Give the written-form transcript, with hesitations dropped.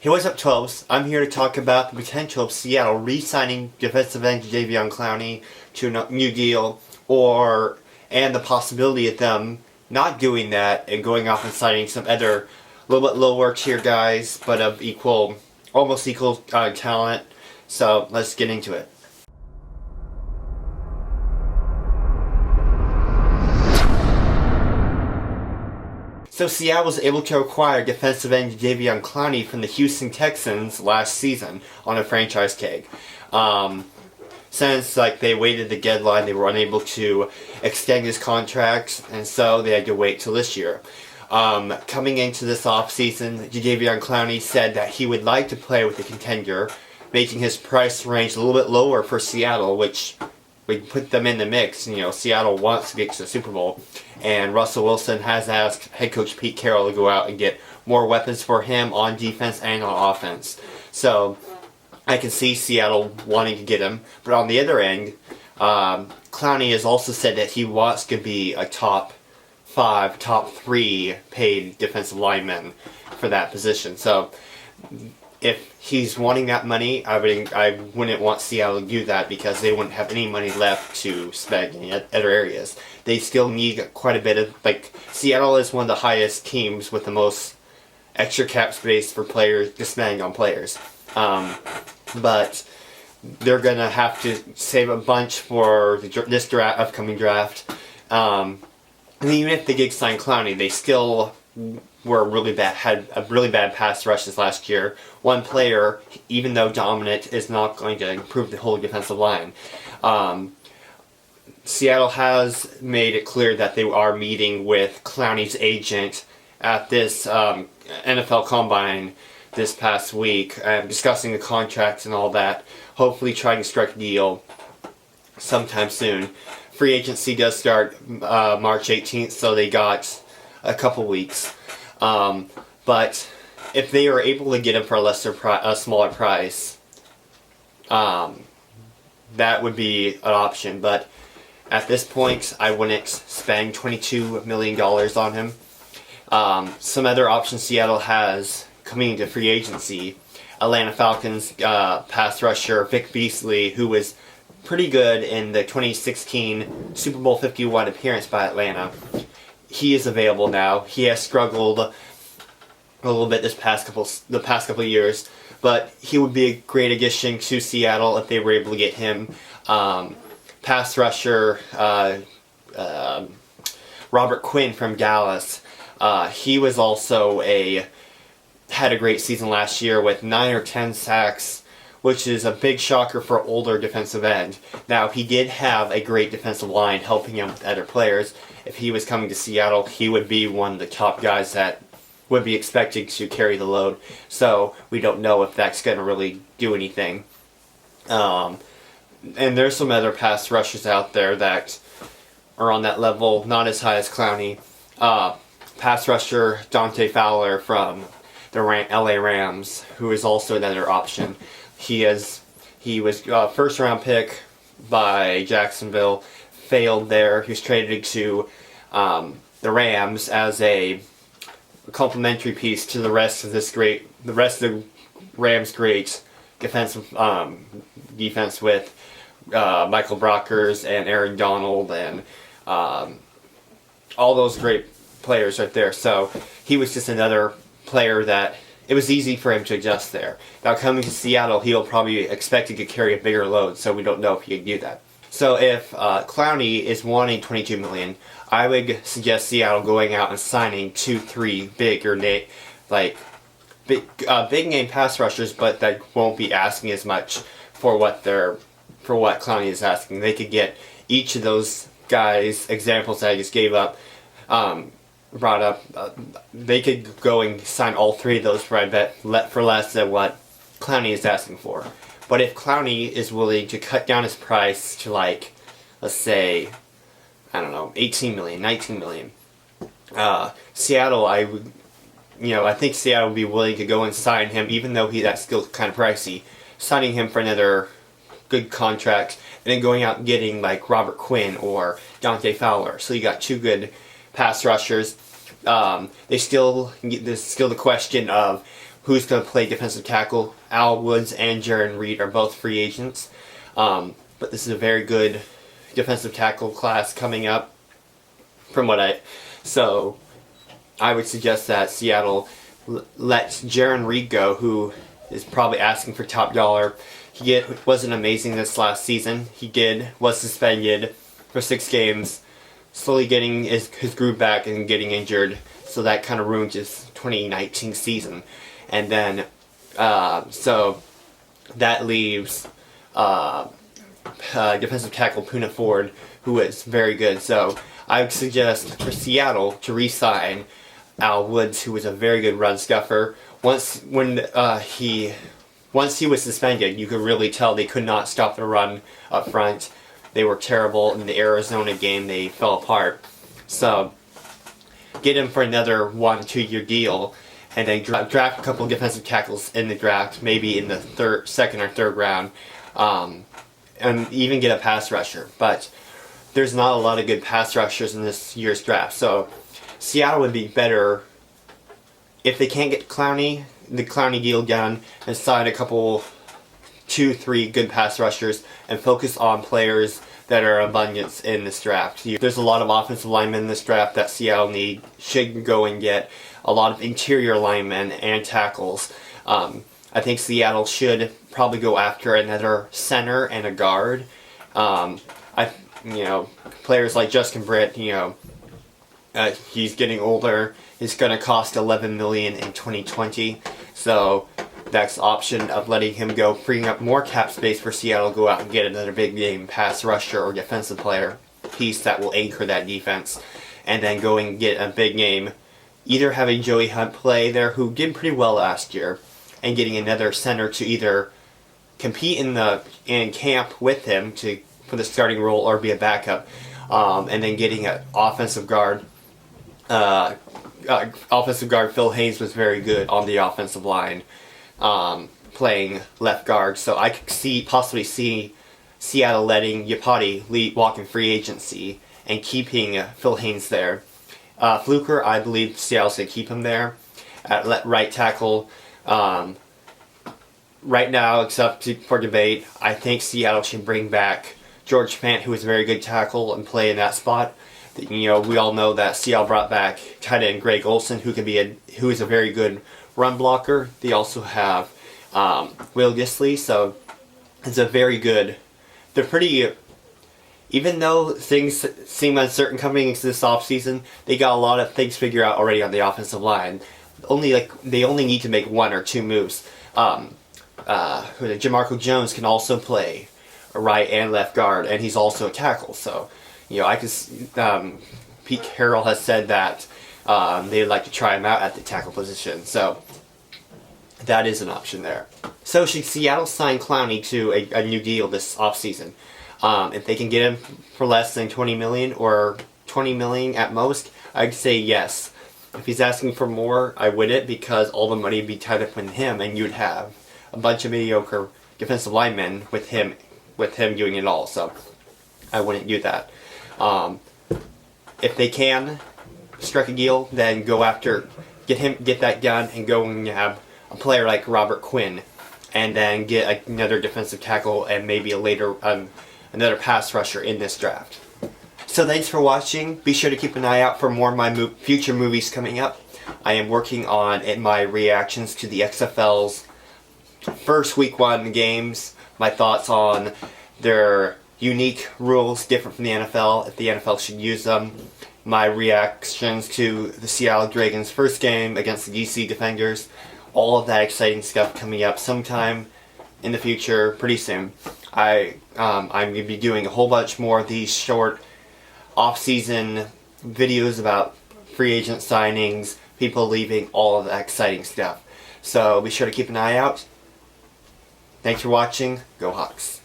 Hey, what's up, 12s? I'm here to talk about the potential of Seattle re-signing defensive end Clowney to a new deal, and the possibility of them not doing that and going off and signing some other, a little bit lower tier guys, but of almost equal talent. So let's get into it. So Seattle was able to acquire defensive end Clowney from the Houston Texans last season on a franchise tag. Since they waited the deadline, they were unable to extend his contract, and so they had to wait till this year. Coming into this offseason, Clowney said that he would like to play with a contender, making his price range a little bit lower for Seattle, which would put them in the mix. Seattle wants to get to the Super Bowl, and Russell Wilson has asked head coach Pete Carroll to go out and get more weapons for him on defense and on offense. So I can see Seattle wanting to get him, but on the other end, Clowney has also said that he wants to be a top 5, top 3 paid defensive lineman for that position. So if he's wanting that money, I wouldn't want Seattle to do that, because they wouldn't have any money left to spend in other areas. They still need quite a bit of, Seattle is one of the highest teams with the most extra cap space for players, just spending on players. But they're going to have to save a bunch for this upcoming draft. And even if they did sign Clowney, they still had a really bad pass rushes last year. One player, even though dominant, is not going to improve the whole defensive line. Seattle has made it clear that they are meeting with Clowney's agent at this NFL Combine this past week, discussing the contracts and all that, hopefully trying to strike a deal sometime soon. Free agency does start March 18th, so they got a couple weeks. But if they are able to get him for a smaller price, that would be an option. But at this point, I wouldn't spend $22 million on him. Some other options Seattle has coming into free agency: Atlanta Falcons pass rusher Vic Beasley, who was pretty good in the 2016 Super Bowl 51 appearance by Atlanta. He is available now. He has struggled a little bit the past couple of years, but he would be a great addition to Seattle if they were able to get him. Pass rusher Robert Quinn from Dallas. He was also had a great season last year with 9 or 10 sacks, which is a big shocker for older defensive end. Now, he did have a great defensive line helping him with other players. If he was coming to Seattle, he would be one of the top guys that would be expected to carry the load. So we don't know if that's going to really do anything. And there's some other pass rushers out there that are on that level, not as high as Clowney. Pass rusher Dante Fowler from the LA Rams, who is also another option. He was a first-round pick by Jacksonville, failed there. He was traded to the Rams as a complementary piece to the rest of the Rams' great defense with Michael Brockers and Aaron Donald and all those great players right there. So he was just another player that it was easy for him to adjust there. Now, coming to Seattle, he'll probably expect to carry a bigger load, so we don't know if he can do that. So if Clowney is wanting $22 million, I would suggest Seattle going out and signing 2-3 big name pass rushers, but that won't be asking as much for what Clowney is asking. They could get each of those guys, examples that I just brought up, they could go and sign all 3 of those for less than what Clowney is asking for. But if Clowney is willing to cut down his price to let's say, I don't know, 18 million, 19 million, Seattle, I think Seattle would be willing to go and sign him, even though that's still kind of pricey, signing him for another good contract, and then going out and getting Robert Quinn or Dante Fowler. So you got 2 good pass rushers. There's still the question of who's going to play defensive tackle. Al Woods and Jaron Reed are both free agents. But this is a very good defensive tackle class coming up. So I would suggest that Seattle lets Jaron Reed go, who is probably asking for top dollar. He wasn't amazing this last season. Was suspended for 6 games, slowly getting his groove back and getting injured. So that kind of ruined his 2019 season. And then, so that leaves defensive tackle Poona Ford, who is very good. So I would suggest for Seattle to re-sign Al Woods, who was a very good run stuffer. Once he was suspended, you could really tell they could not stop the run up front. They were terrible in the Arizona game. They fell apart. So get him for another 1-2 year deal, and then draft a couple of defensive tackles in the draft, maybe in the second or third round, and even get a pass rusher. But there's not a lot of good pass rushers in this year's draft. So Seattle would be better if they can't get the Clowney deal done, and sign a couple, 2-3 good pass rushers, and focus on players that are abundance in this draft. There's a lot of offensive linemen in this draft that Seattle should go and get. A lot of interior linemen and tackles. I think Seattle should probably go after another center and a guard. Players like Justin Britt, he's getting older. It's going to cost $11 million in 2020. So that's the option of letting him go, freeing up more cap space for Seattle to go out and get another big game pass rusher or defensive player piece that will anchor that defense. And then going and get a big game, either having Joey Hunt play there, who did pretty well last year, and getting another center to either compete in camp with him for the starting role or be a backup, and then getting an offensive guard. Offensive guard Phil Haynes was very good on the offensive line, playing left guard. So I could possibly see Seattle letting Yapati walk in free agency and keeping Phil Haynes there. Fluker, I believe Seattle's going to keep him there at right tackle. Right now, except for debate, I think Seattle should bring back George Fant, who is a very good tackle, and play in that spot. We all know that Seattle brought back tight end Greg Olsen, who is a very good run blocker. They also have Will Dissly, so it's a very good. They're pretty. Even though things seem uncertain coming into this offseason, they got a lot of things figured out already on the offensive line. They only need to make 1 or 2 moves. Jamarco Jones can also play a right and left guard, and he's also a tackle. So, Pete Carroll has said that they'd like to try him out at the tackle position. So that is an option there. So should Seattle sign Clowney to a new deal this offseason? If they can get him for less than $20 million or $20 million at most, I'd say yes. If he's asking for more, I wouldn't, because all the money would be tied up in him, and you'd have a bunch of mediocre defensive linemen with him doing it all. So I wouldn't do that. If they can strike a deal, then go after, get that done, and go and have a player like Robert Quinn, and then get another defensive tackle and maybe another pass rusher in this draft. So thanks for watching. Be sure to keep an eye out for more of my future movies coming up. I am working on my reactions to the XFL's first week 1 games, my thoughts on their unique rules different from the NFL, if the NFL should use them, my reactions to the Seattle Dragons' first game against the DC Defenders, all of that exciting stuff coming up sometime in the future, pretty soon. I'm going to be doing a whole bunch more of these short off-season videos about free agent signings, people leaving, all of that exciting stuff. So be sure to keep an eye out. Thanks for watching. Go Hawks.